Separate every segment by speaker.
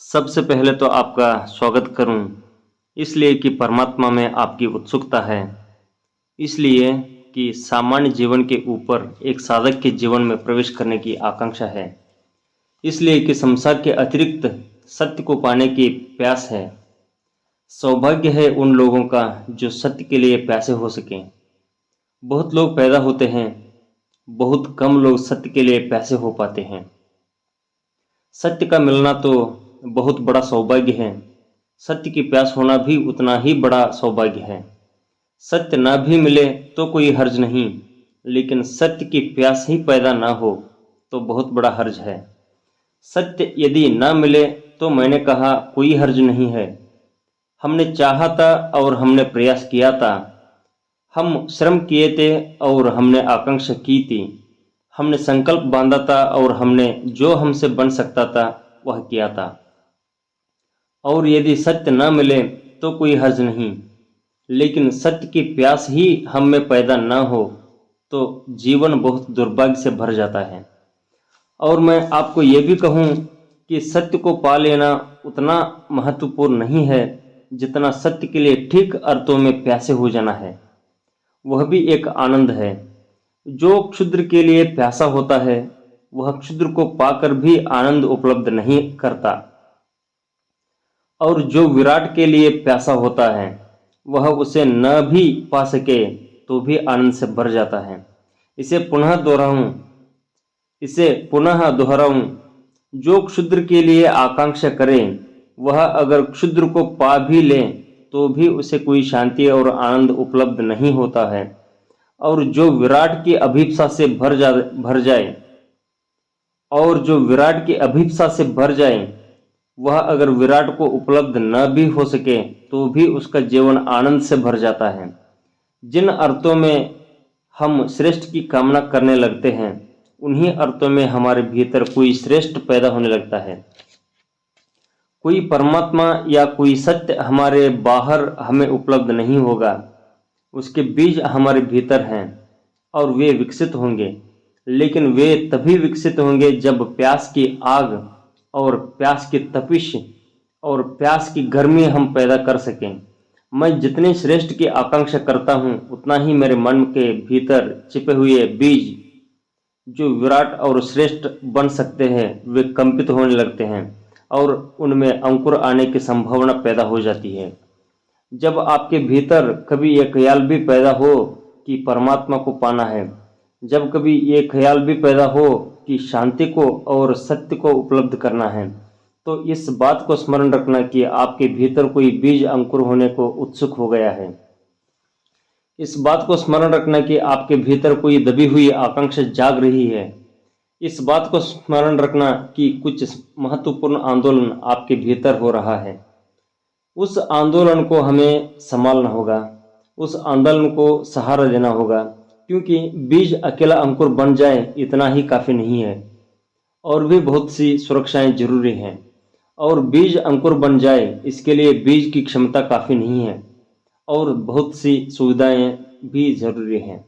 Speaker 1: सबसे पहले तो आपका स्वागत करूं, इसलिए कि परमात्मा में आपकी उत्सुकता है, इसलिए कि सामान्य जीवन के ऊपर एक साधक के जीवन में प्रवेश करने की आकांक्षा है, इसलिए कि संसार के अतिरिक्त सत्य को पाने की प्यास है। सौभाग्य है उन लोगों का जो सत्य के लिए प्यासे हो सकें। बहुत लोग पैदा होते हैं, बहुत कम लोग सत्य के लिए प्यासे हो पाते हैं। सत्य का मिलना तो बहुत बड़ा सौभाग्य है, सत्य की प्यास होना भी उतना ही बड़ा सौभाग्य है। सत्य ना भी मिले तो कोई हर्ज नहीं, लेकिन सत्य की प्यास ही पैदा ना हो तो बहुत बड़ा हर्ज है। सत्य यदि ना मिले तो मैंने कहा कोई हर्ज नहीं है। हमने चाहा था और हमने प्रयास किया था, हम श्रम किए थे और हमने आकांक्षा की थी, हमने संकल्प बांधा था और हमने जो हमसे बन सकता था वह किया था। और यदि सत्य न मिले तो कोई हर्ज नहीं, लेकिन सत्य की प्यास ही हम में पैदा न हो तो जीवन बहुत दुर्भाग्य से भर जाता है। और मैं आपको ये भी कहूँ कि सत्य को पा लेना उतना महत्वपूर्ण नहीं है जितना सत्य के लिए ठीक अर्थों में प्यासे हो जाना है। वह भी एक आनंद है। जो क्षुद्र के लिए प्यासा होता है वह क्षुद्र को पाकर भी आनंद उपलब्ध नहीं करता, और जो विराट के लिए प्यासा होता है वह उसे न भी पा सके तो भी आनंद से भर जाता है। इसे पुनः दोहराऊं, जो क्षुद्र के लिए आकांक्षा करे वह अगर क्षुद्र को पा भी ले तो भी उसे कोई शांति और आनंद उपलब्ध नहीं होता है। और जो विराट की अभिप्सा से भर जाए वह अगर विराट को उपलब्ध न भी हो सके तो भी उसका जीवन आनंद से भर जाता है। जिन अर्थों में हम श्रेष्ठ की कामना करने लगते हैं उन्हीं अर्थों में हमारे भीतर कोई श्रेष्ठ पैदा होने लगता है। कोई परमात्मा या कोई सत्य हमारे बाहर हमें उपलब्ध नहीं होगा, उसके बीज हमारे भीतर हैं और वे विकसित होंगे, लेकिन वे तभी विकसित होंगे जब प्यास की आग और प्यास की तपिश और प्यास की गर्मी हम पैदा कर सकें। मैं जितने श्रेष्ठ की आकांक्षा करता हूँ उतना ही मेरे मन के भीतर छिपे हुए बीज जो विराट और श्रेष्ठ बन सकते हैं वे कंपित होने लगते हैं और उनमें अंकुर आने की संभावना पैदा हो जाती है। जब आपके भीतर कभी ये ख्याल भी पैदा हो कि परमात्मा को पाना है, जब कभी ये ख्याल भी पैदा हो कि शांति को और सत्य को उपलब्ध करना है, तो इस बात को स्मरण रखना कि आपके भीतर कोई बीज अंकुर होने को उत्सुक हो गया है। इस बात को स्मरण रखना कि आपके भीतर कोई दबी हुई आकांक्षा जाग रही है। इस बात को स्मरण रखना कि कुछ महत्वपूर्ण आंदोलन आपके भीतर हो रहा है। उस आंदोलन को हमें संभालना होगा, उस आंदोलन को सहारा देना होगा, क्योंकि बीज अकेला अंकुर बन जाए इतना ही काफ़ी नहीं है, और भी बहुत सी सुरक्षाएं जरूरी हैं। और बीज अंकुर बन जाए इसके लिए बीज की क्षमता काफ़ी नहीं है और बहुत सी सुविधाएं भी जरूरी हैं।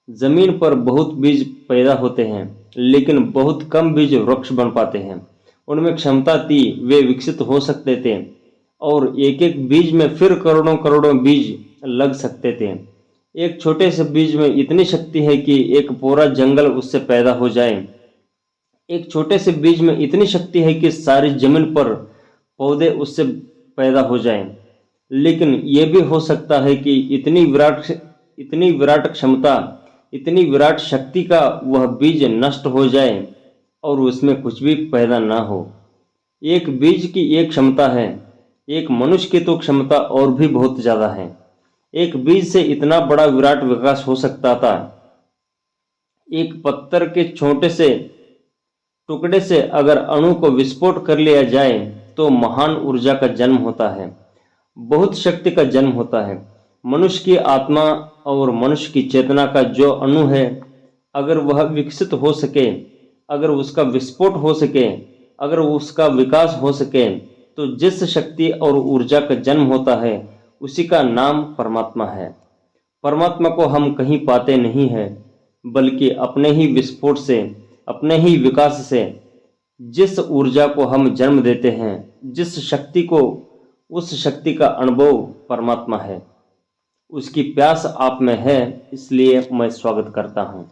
Speaker 1: जमीन पर बहुत बीज पैदा होते हैं, लेकिन बहुत कम बीज वृक्ष बन पाते हैं। उनमें क्षमता थी, वे विकसित हो सकते थे और एक एक बीज में फिर करोड़ों करोड़ों बीज लग सकते थे। एक छोटे से बीज में इतनी शक्ति है कि एक पूरा जंगल उससे पैदा हो जाए। एक छोटे से बीज में इतनी शक्ति है कि सारी जमीन पर पौधे उससे पैदा हो जाएं। लेकिन यह भी हो सकता है कि इतनी विराट क्षमता, इतनी विराट शक्ति का वह बीज नष्ट हो जाए और उसमें कुछ भी पैदा ना हो। एक बीज की एक क्षमता है, एक मनुष्य की तो क्षमता और भी बहुत ज़्यादा है। एक बीज से इतना बड़ा विराट विकास हो सकता था। एक पत्थर के छोटे से टुकड़े से अगर अणु को विस्फोट कर लिया जाए तो महान ऊर्जा का जन्म होता है, बहुत शक्ति का जन्म होता है। मनुष्य की आत्मा और मनुष्य की चेतना का जो अणु है, अगर वह विकसित हो सके, अगर उसका विस्फोट हो सके, अगर उसका विकास हो सके, तो जिस शक्ति और ऊर्जा का जन्म होता है उसी का नाम परमात्मा है। परमात्मा को हम कहीं पाते नहीं हैं, बल्कि अपने ही विस्फोट से, अपने ही विकास से जिस ऊर्जा को हम जन्म देते हैं, जिस शक्ति को, उस शक्ति का अनुभव परमात्मा है। उसकी प्यास आप में है, इसलिए मैं स्वागत करता हूँ।